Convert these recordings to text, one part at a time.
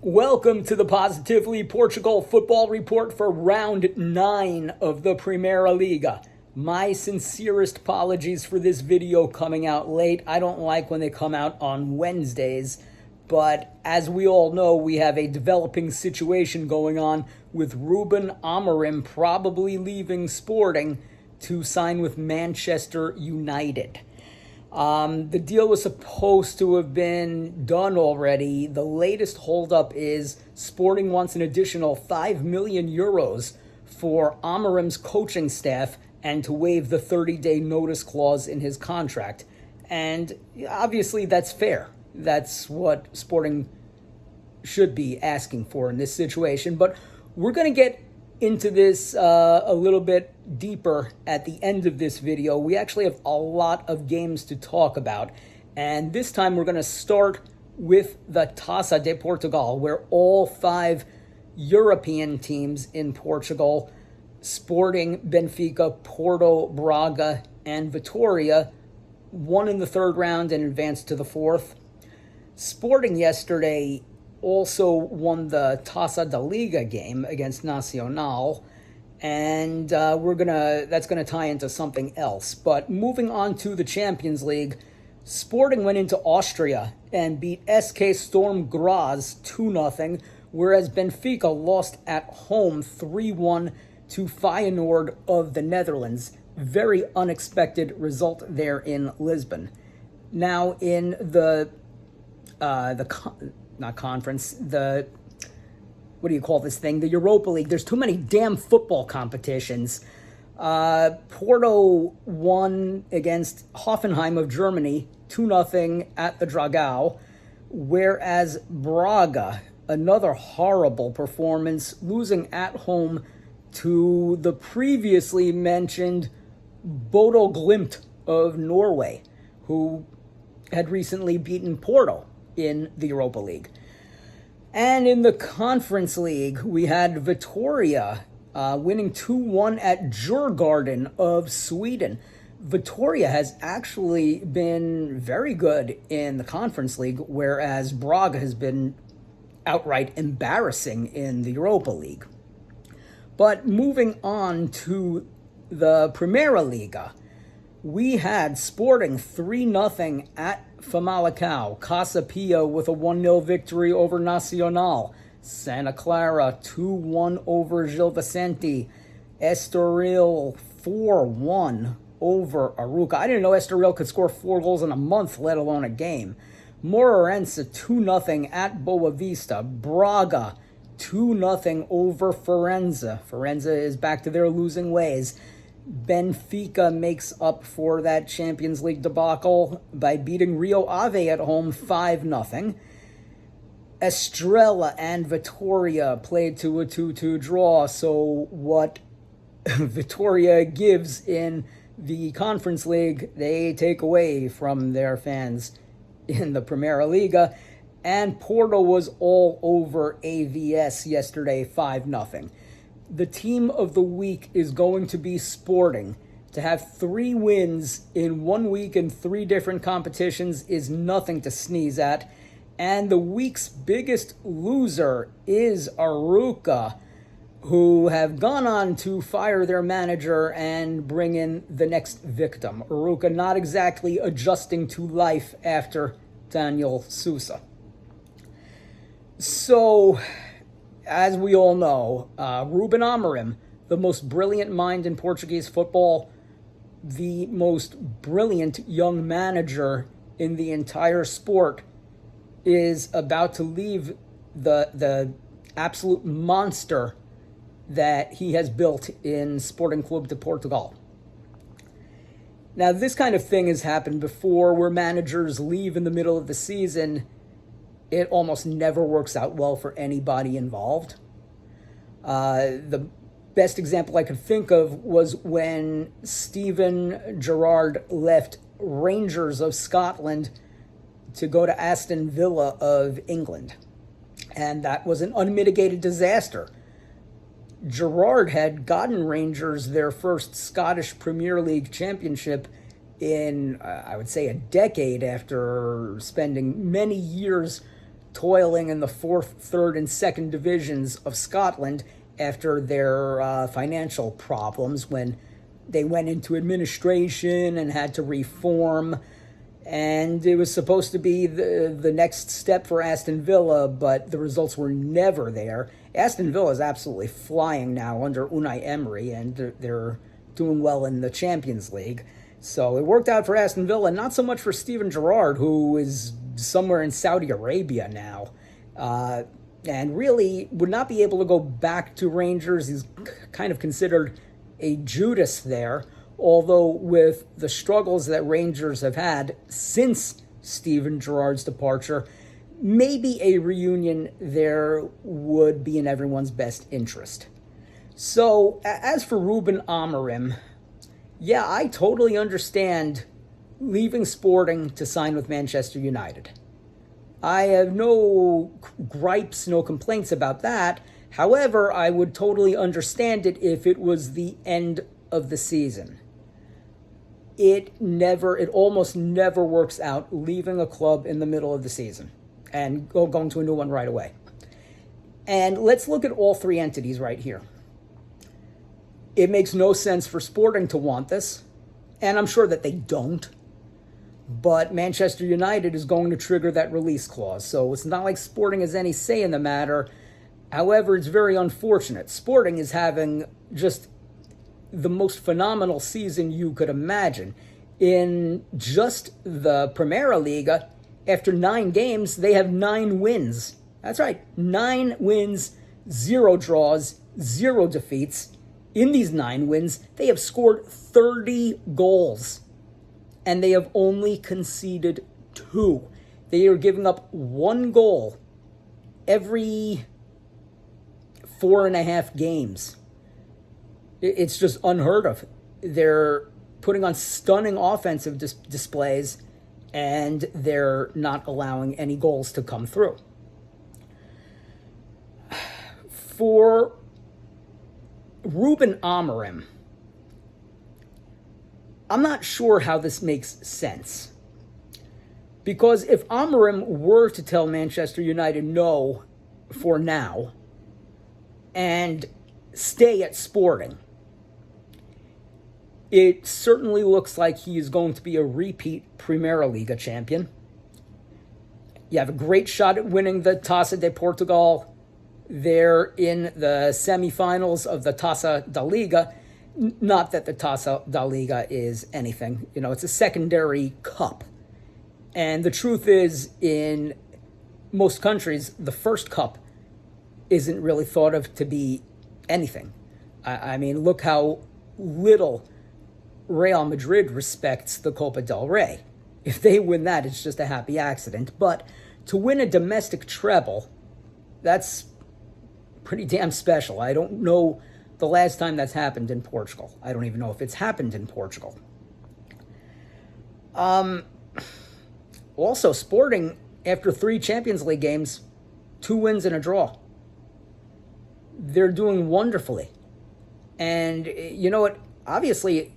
Welcome to the Positively Portugal football report for round 9 of the Primeira Liga. My sincerest apologies for this video coming out late. I don't like when they come out on Wednesdays, but as we all know, we have a developing situation going on with Rúben Amorim probably leaving Sporting to sign with Manchester United. The deal was supposed to have been done already. The latest holdup is Sporting wants an additional 5 million euros for Amorim's coaching staff and to waive the 30-day notice clause in his contract. And obviously that's fair. That's what Sporting should be asking for in this situation. But we're going to get into this a little bit deeper at the end of this video. We actually have a lot of games to talk about, and this time we're going to start with the Taça de Portugal, where all 5 European teams in Portugal, Sporting, Benfica, Porto, Braga, and Vitória, won in the third round and advanced to the fourth. Sporting yesterday also won the Taça da Liga game against Nacional, and that's gonna tie into something else. But moving on to the Champions League, Sporting went into Austria and beat SK Storm Graz 2-0, whereas Benfica lost at home 3-1 to Feyenoord of the Netherlands. Very unexpected result there in Lisbon. Now in the Europa League. There's too many damn football competitions. Porto won against Hoffenheim of Germany 2-0 at the Dragão, whereas Braga, another horrible performance, losing at home to the previously mentioned Bodo Glimt of Norway, who had recently beaten Porto in the Europa League. And in the Conference League, we had Vitória winning 2-1 at Djurgården of Sweden. Vitória has actually been very good in the Conference League, whereas Braga has been outright embarrassing in the Europa League. But moving on to the Primeira Liga, we had Sporting 3-0 at Famalicão, Casa Pia with a 1-0 victory over Nacional, Santa Clara 2-1 over Gil Vicente, Estoril 4-1 over Arouca. I didn't know Estoril could score 4 goals in a month, let alone a game. Moreirense 2-0 at Boa Vista, Braga 2-0 over Forense. Forense is back to their losing ways. Benfica makes up for that Champions League debacle by beating Rio Ave at home 5-0. Estrela and Vitória played to a 2-2 draw, so what Vitória gives in the Conference League, they take away from their fans in the Primeira Liga. And Porto was all over AVS yesterday 5-0. The team of the week is going to be Sporting. To have 3 wins in 1 week in 3 different competitions is nothing to sneeze at. And the week's biggest loser is Arouca, who have gone on to fire their manager and bring in the next victim. Arouca not exactly adjusting to life after Daniel Sousa. So, as we all know, Rúben Amorim, the most brilliant mind in Portuguese football, the most brilliant young manager in the entire sport, is about to leave the absolute monster that he has built in Sporting Clube de Portugal. Now, this kind of thing has happened before, where managers leave in the middle of the season. It almost never works out well for anybody involved. The best example I could think of was when Steven Gerrard left Rangers of Scotland to go to Aston Villa of England. And that was an unmitigated disaster. Gerrard had gotten Rangers their first Scottish Premier League championship in, I would say, a decade after spending many years toiling in the fourth, third, and second divisions of Scotland after their financial problems when they went into administration and had to reform. And it was supposed to be the next step for Aston Villa, but the results were never there. Aston Villa is absolutely flying now under Unai Emery, and they're doing well in the Champions League. So it worked out for Aston Villa, not so much for Steven Gerrard, who is somewhere in Saudi Arabia now, and really would not be able to go back to Rangers. He's kind of considered a Judas there, although with the struggles that Rangers have had since Steven Gerrard's departure, maybe a reunion there would be in everyone's best interest. So, as for Rúben Amorim, yeah, I totally understand leaving Sporting to sign with Manchester United. I have no gripes, no complaints about that. However, I would totally understand it if it was the end of the season. It almost never works out leaving a club in the middle of the season and going to a new one right away. And let's look at all three entities right here. It makes no sense for Sporting to want this, and I'm sure that they don't. But Manchester United is going to trigger that release clause, so it's not like Sporting has any say in the matter. However, it's very unfortunate. Sporting is having just the most phenomenal season you could imagine. In just the Primera Liga, after 9 games, they have 9 wins. That's right, 9 wins, 0 draws, 0 defeats. In these 9 wins, they have scored 30 goals, and they have only conceded 2. They are giving up 1 goal every 4.5 games. It's just unheard of. They're putting on stunning offensive displays, and they're not allowing any goals to come through. For Rúben Amorim, I'm not sure how this makes sense. Because if Amorim were to tell Manchester United no for now and stay at Sporting, it certainly looks like he is going to be a repeat Primera Liga champion. You have a great shot at winning the Taça de Portugal. They're in the semifinals of the Taça da Liga. Not that the Taça da Liga is anything. It's a secondary cup. And the truth is, in most countries, the first cup isn't really thought of to be anything. I mean, look how little Real Madrid respects the Copa del Rey. If they win that, it's just a happy accident. But to win a domestic treble, that's pretty damn special. I don't know the last time that's happened in Portugal. I don't even know if it's happened in Portugal. Also, Sporting, after 3 Champions League games, 2 wins and a draw. They're doing wonderfully. And you know what? Obviously,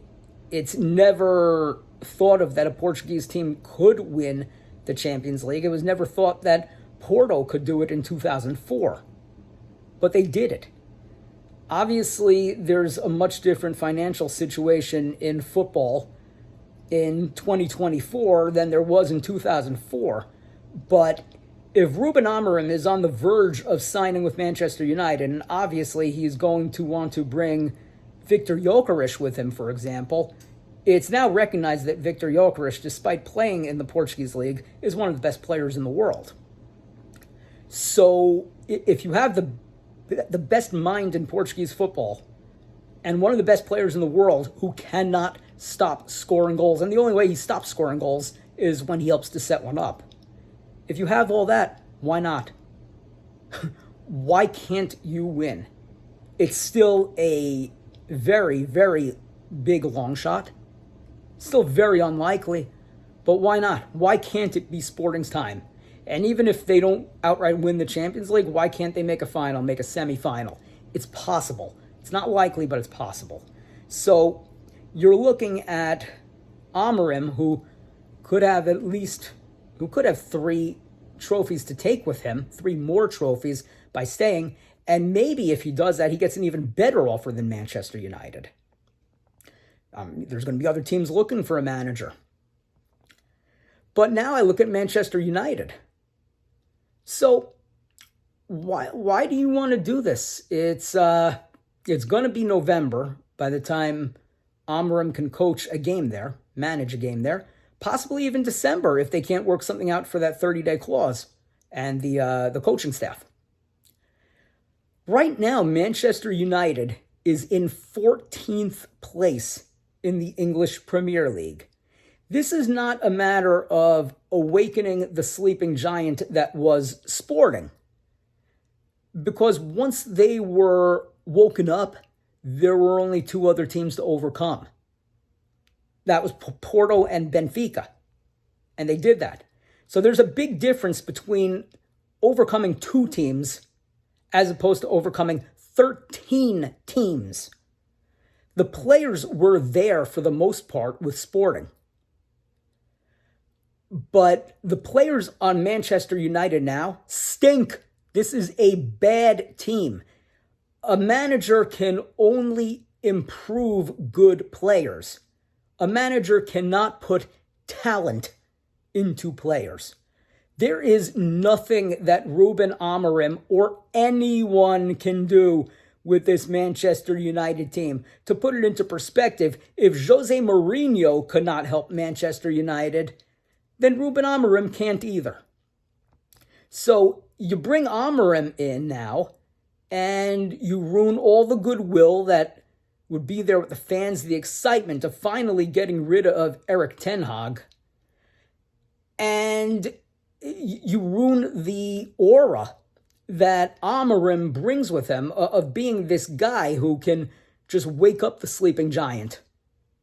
it's never thought of that a Portuguese team could win the Champions League. It was never thought that Porto could do it in 2004. But they did it. Obviously, there's a much different financial situation in football in 2024 than there was in 2004. But if Rúben Amorim is on the verge of signing with Manchester United, and obviously he's going to want to bring Victor Gyökeres with him, for example, it's now recognized that Victor Gyökeres, despite playing in the Portuguese league, is one of the best players in the world. So if you have the best mind in Portuguese football and one of the best players in the world who cannot stop scoring goals, and the only way he stops scoring goals is when he helps to set one up. If you have all that, why not? Why can't you win? It's still a very, very big long shot. Still very unlikely, but why not? Why can't it be Sporting's time? And even if they don't outright win the Champions League, why can't they make a final, make a semifinal? It's possible. It's not likely, but it's possible. So you're looking at Amorim, who could have 3 trophies to take with him, 3 more trophies by staying, and maybe if he does that, he gets an even better offer than Manchester United. There's going to be other teams looking for a manager. But now I look at Manchester United. So why do you want to do this? It's going to be November by the time Amorim can coach a game there, manage a game there, possibly even December if they can't work something out for that 30-day clause and the coaching staff. Right now, Manchester United is in 14th place in the English Premier League. This is not a matter of awakening the sleeping giant that was Sporting, because once they were woken up, there were only 2 other teams to overcome. That was Porto and Benfica, and they did that. So there's a big difference between overcoming 2 teams as opposed to overcoming 13 teams. The players were there for the most part with Sporting. But the players on Manchester United now stink. This is a bad team. A manager can only improve good players. A manager cannot put talent into players. There is nothing that Rúben Amorim or anyone can do with this Manchester United team. To put it into perspective, if Jose Mourinho could not help Manchester United, then Rúben Amorim can't either. So you bring Amorim in now, and you ruin all the goodwill that would be there with the fans, the excitement of finally getting rid of Erik ten Hag. And you ruin the aura that Amorim brings with him of being this guy who can just wake up the sleeping giant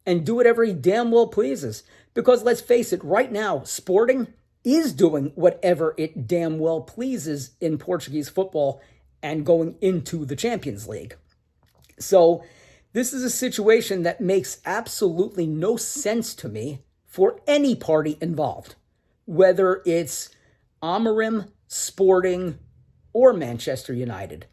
and do whatever he damn well pleases. Because let's face it, right now, Sporting is doing whatever it damn well pleases in Portuguese football and going into the Champions League. So this is a situation that makes absolutely no sense to me for any party involved, whether it's Amorim, Sporting, or Manchester United.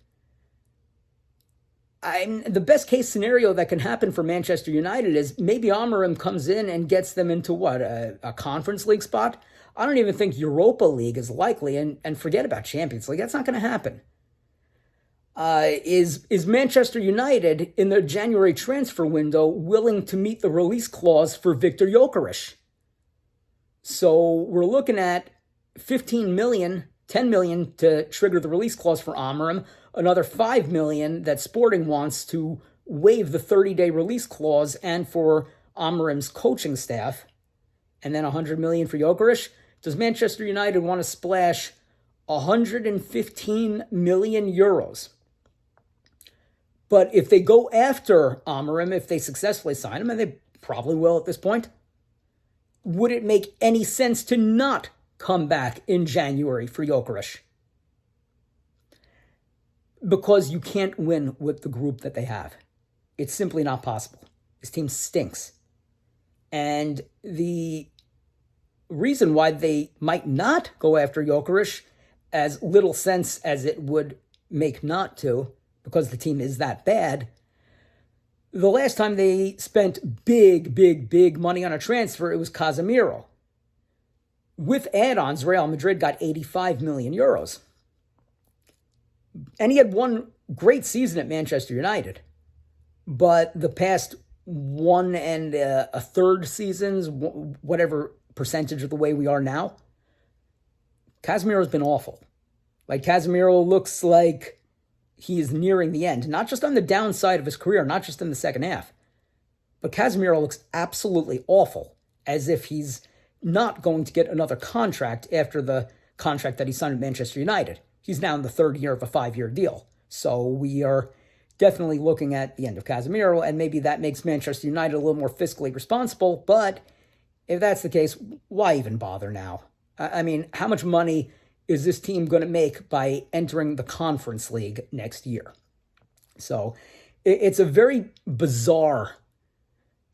The best case scenario that can happen for Manchester United is maybe Amorim comes in and gets them into a Conference League spot. I don't even think Europa League is likely, and forget about Champions League. That's not going to happen. Is Manchester United in their January transfer window willing to meet the release clause for Viktor Gyökeres? So we're looking at 15 million, 10 million to trigger the release clause for Amorim, another 5 million that Sporting wants to waive the 30-day release clause and for Amorim's coaching staff, and then 100 million for Gyökeres. Does Manchester United want to splash 115 million euros? But if they go after Amorim, if they successfully sign him, and they probably will at this point, would it make any sense to not come back in January for Gyökeres? Because you can't win with the group that they have. It's simply not possible. This team stinks. And the reason why they might not go after Gyökeres, as little sense as it would make not to, because the team is that bad, the last time they spent big money on a transfer, it was Casemiro. With add-ons, Real Madrid got 85 million euros. And he had one great season at Manchester United. But the past 1 1/3 seasons, whatever percentage of the way we are now, Casemiro's been awful. Like, Casemiro looks like he is nearing the end. Not just on the downside of his career, not just in the second half. But Casemiro looks absolutely awful, as if he's not going to get another contract after the contract that he signed at Manchester United. He's now in the 3rd year of a 5-year deal. So we are definitely looking at the end of Casemiro, and maybe that makes Manchester United a little more fiscally responsible. But if that's the case, why even bother now? I mean, how much money is this team going to make by entering the Conference League next year? So it's a very bizarre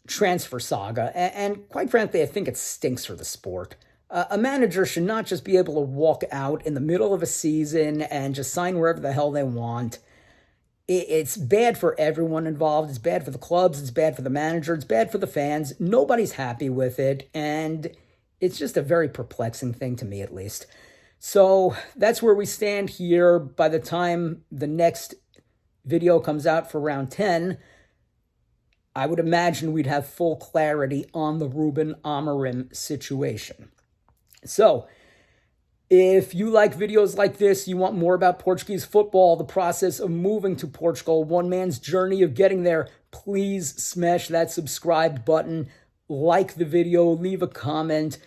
transfer saga, and quite frankly, I think it stinks for the sport. A manager should not just be able to walk out in the middle of a season and just sign wherever the hell they want. It's bad for everyone involved. It's bad for the clubs. It's bad for the manager. It's bad for the fans. Nobody's happy with it. And it's just a very perplexing thing to me, at least. So that's where we stand here. By the time the next video comes out for round 10, I would imagine we'd have full clarity on the Rúben Amorim situation. So, if you like videos like this, you want more about Portuguese football, the process of moving to Portugal, one man's journey of getting there, please smash that subscribe button, like the video, leave a comment.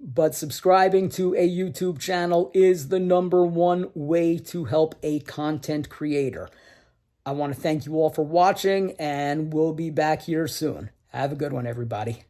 But subscribing to a YouTube channel is the #1 way to help a content creator. I want to thank you all for watching, and we'll be back here soon. Have a good one, everybody.